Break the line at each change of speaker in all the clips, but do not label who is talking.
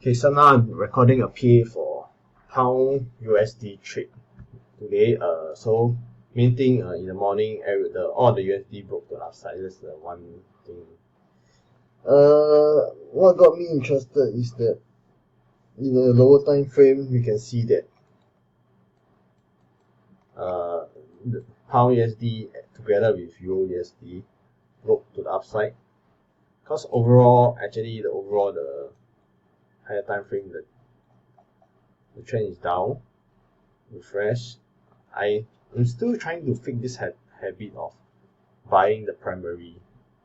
Okay, so now I'm recording a PA for pound USD trade today. So main thing in the morning, all the USD broke to upside. That's the one thing.
What got me interested is that in the lower time frame, we can see that
the pound USD together with Euro USD broke to the upside. Because overall, the higher time frame, the trend is down. Refresh. I'm still trying to fix this habit of buying the primary,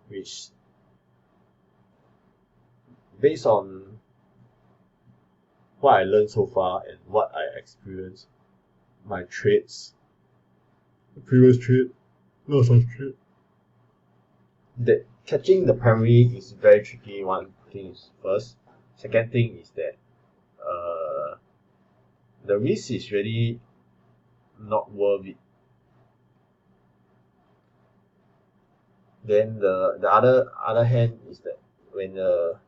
which based on what I learned so far and what I experienced, my trades, the previous trade, lots of trade, that catching the primary is very tricky. One thing is first. Second thing is that the risk is really not worth it. Then the other hand is that when the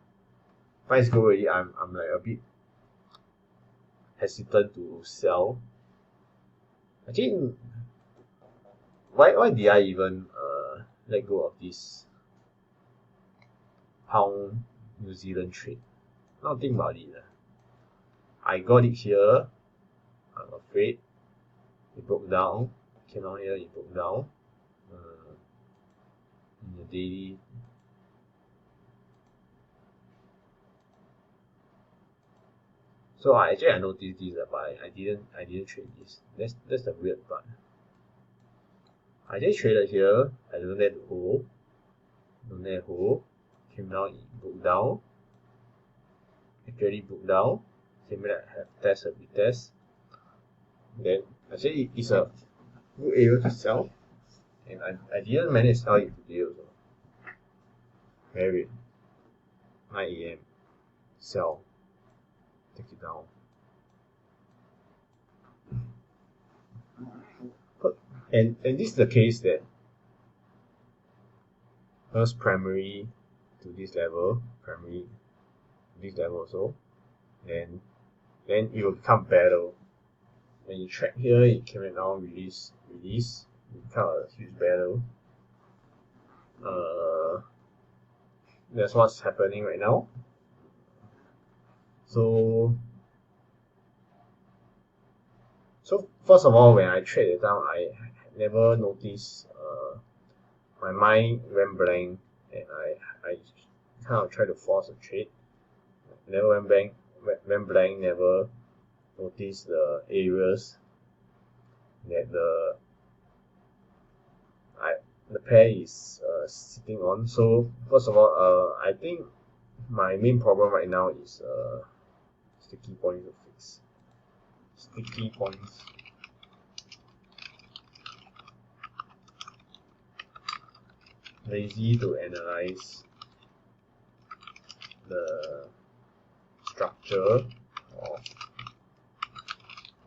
price go already, I'm like a bit hesitant to sell. Actually, why did I even let go of this pound New Zealand trade? Now think about it. I got it here. I'm afraid it broke down. Came out here, it broke down. In the daily. So I noticed this, but I didn't trade this. That's the weird part. I just traded here. I don't let it hold. Came down, it broke down. Actually broke down. Same like I have test a retest. Then actually it's a good area to sell. And I didn't manage to sell it today also. Very weird. 9 AM. Sell. Take it down. And this is the case that first primary to this level, primary to this level also, then it will become battle. When you track here, it came down, release, it become a huge battle. That's what's happening right now. So first of all, when I trade the time, I never noticed. My mind went blank, and I kind of tried to force a trade. Never went blank. Never noticed the areas that the pair is sitting on. So first of all, I think my main problem right now is sticky points to fix. Sticky points. Lazy to analyze the structure of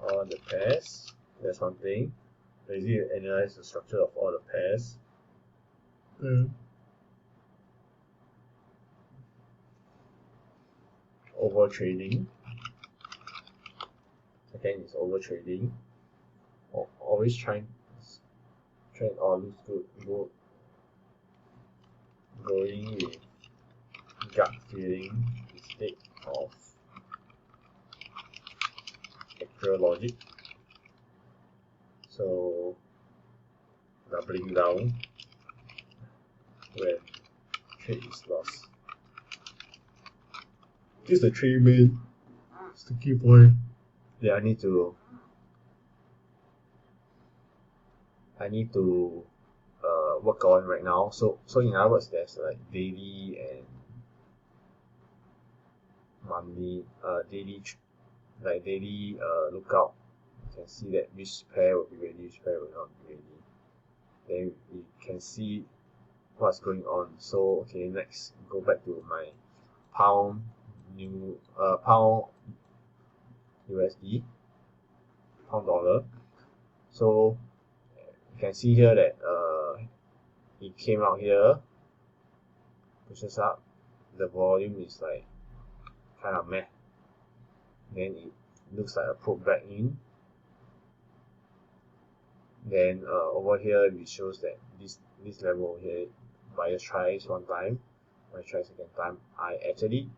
all the pairs. That's one thing. Lazy to analyze the structure of all the pairs. Over trading. Second is over trading. Always trying all looks good. Going with gut feeling instead of actual logic. So doubling down when trade is lost. This is the three main sticky point that I need to work on right now. So in other words, there's like daily and monthly, daily lookout. You can see that which pair will be ready, which pair will not be ready. Then we can see what's going on. So okay, next go back to my pound USD, pound dollar. So you can see here that it came out here, pushes up. The volume is like kind of meh. then it looks like a probe back in. Then over here it shows that this level over here, buyers tries one time, buyers try second time. I actually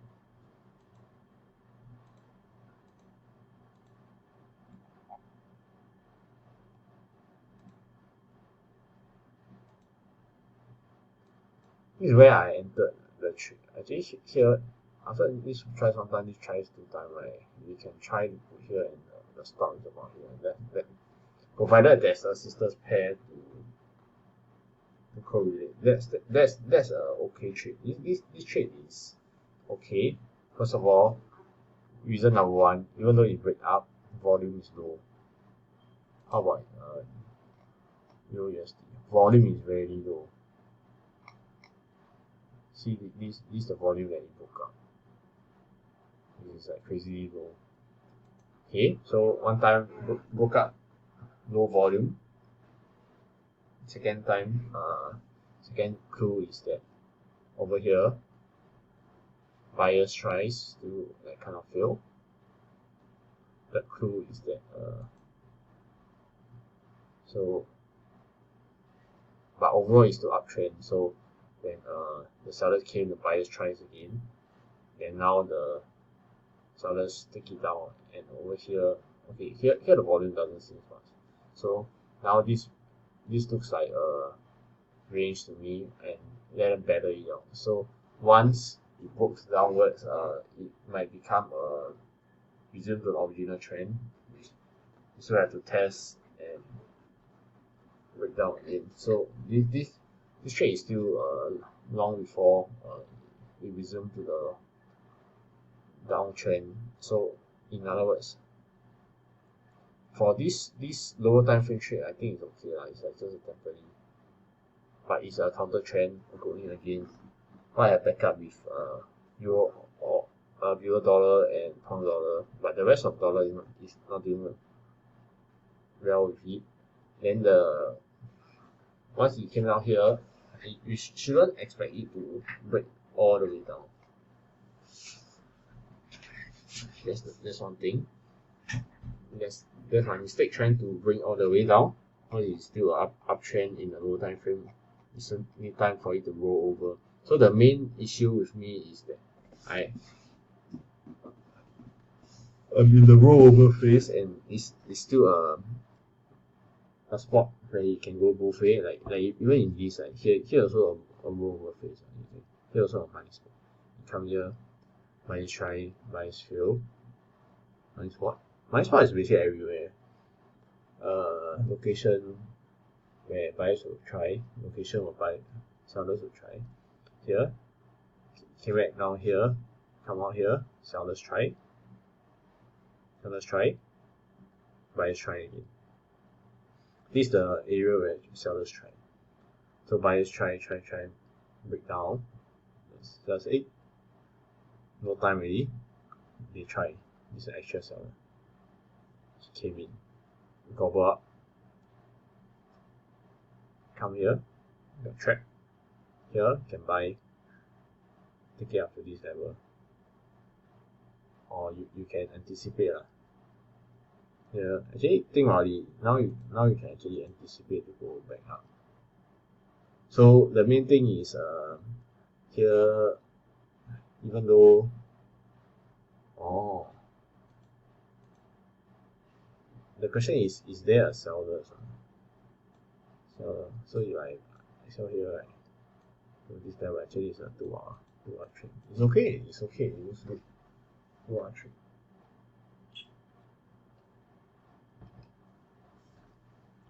this is where I entered the trade. Actually here, after this tries one time, this tries two times, right? You can try to put here and the stock is about here. That provided there's a sister's pair to correlate. That's a okay trade. This trade is okay. First of all, reason number one, even though it break up, volume is low. How about USD? Volume is very low. See this is the volume that it broke up. This is like crazy low. Okay, so one time broke up, low volume. Second time, second clue is that over here, buyers tries to like kind of fail. Third clue is that but overall it's still uptrend. So when the sellers came, the buyers tries again. Then now the sellers take it down, and over here, okay, here the volume doesn't seem fast. So now this looks like a range to me, and let them battle it out. So once it breaks downwards, it might become a resume to the original trend. So I have to test and break down again. So this trade is still long before it resume to the downtrend. So in other words, for this lower time frame trade, I think it's okay lah. It's like just a temporary, but it's a counter trend going again. I have backup with euro or euro dollar and pound dollar, but the rest of dollar is not doing well with it. Then once it came down here, you shouldn't expect it to break all the way down. That's one thing. That's my mistake, trying to bring all the way down. Because it's still an uptrend in the low time frame. It's need time for it to roll over. So the main issue with me is that I'm in the rollover phase, and it's still a spot where you can go both ways. Like even in this, like here also a rollover phase. Here also a minus spot. You come here, minus try, minus fail, minus spot. Minus spot is basically everywhere. Location where buyers will try, location where sellers will try. Here, came back down here, come out here, sellers try, buyers try again. This is the area where sellers try. So buyers try, break down. That's it. No time already. They try. This is an extra seller. She came in, gobble up. Come here, got track. Here can buy. Take it up to this level. Or you can anticipate lah. Yeah, actually think about it. Now you can actually anticipate to go back up. So the main thing is here, even though the question is there a seller? So if I sell here, right? So this level actually is a 2-hour trade. It's okay. It looks good. 2-hour trade.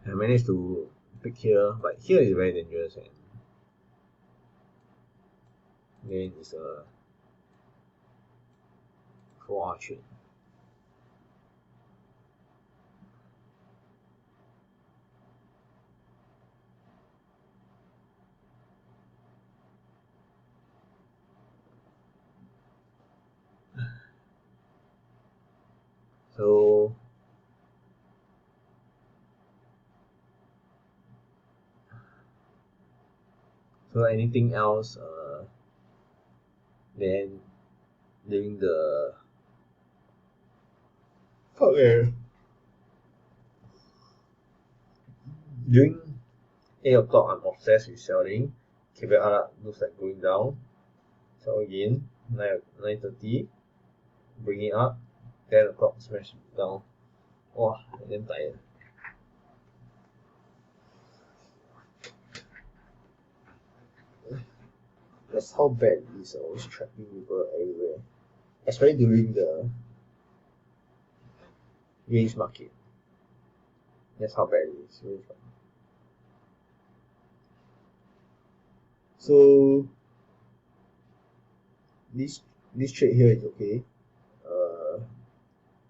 I managed to pick here, but here is very dangerous, and then it's a 4-hour trade. So anything else then during the
Fuck eh.
During 8 o'clock, I'm obsessed with selling. Gbpusd looks like going down. Sell again. 9:30. Bring it up. 10 o'clock, smash it down. Wow, I'm damn tired.
That's how bad it is, always tracking people everywhere. Especially during the
Range market. That's how bad it is. Range market.
So this trade here is okay.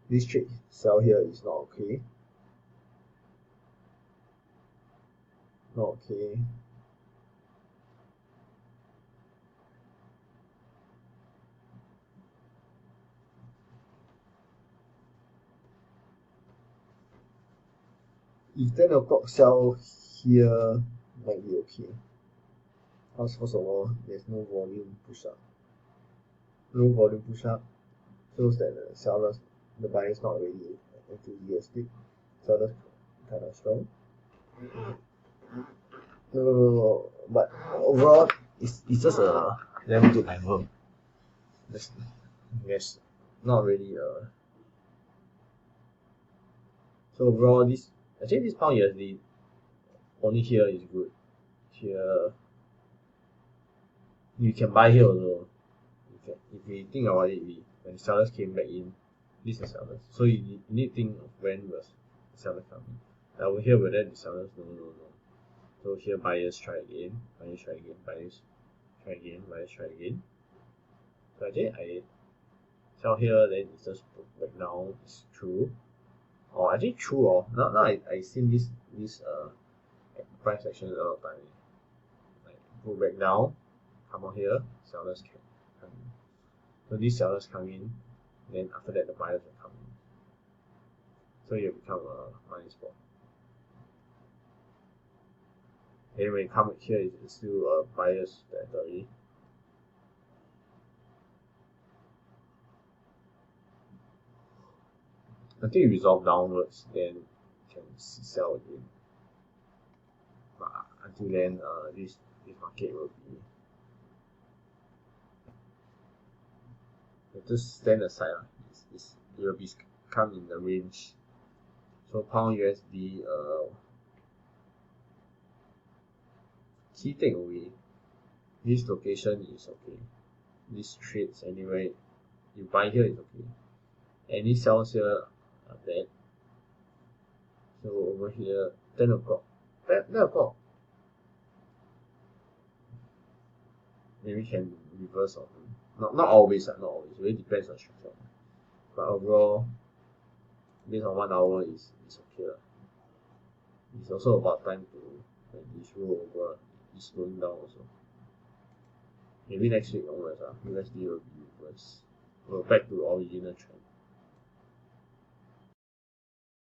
This trade sell here is not okay. Not okay. If 10 o'clock sell here might be okay. Because first of all, there's no volume push up. Low volume push up shows that the sellers, the buyers not really enthusiastic. Sellers kind of strong. No, but overall, it's just a level to level.
Yes, not really. So overall, this pound USD only here is good. Here, you can buy here also. If we think about it, when sellers came back in, these are sellers. So you need to think of when was the seller coming. Over here, whether the sellers, no. So here, buyers try again, buyers try again, buyers try again, buyers try again. So actually, I sell here, then it's just back down. It's true. Or actually true. Or now I seen this price action a lot of time. Like go back down, come out here, sellers can come in. So these sellers come in, then after that the buyers will come in. So you become a money spot. Then when you come here, it's still a buyer's territory. Until you resolve downwards, then you can sell again. But until then, this market will be. Just stand aside. It will come in the range. So pound USD, key takeaway. This location is okay. These trades anyway, you buy here is okay. Any sells here are bad. So over here, 10 o'clock. 10 o'clock. Maybe can reverse on. Not always, not always. It really depends on structure. But overall, based on 1 hour is okay. It's also about time to when this roll over is slowing down also. Maybe next week onwards, USD will be reversed. We're back to original trend.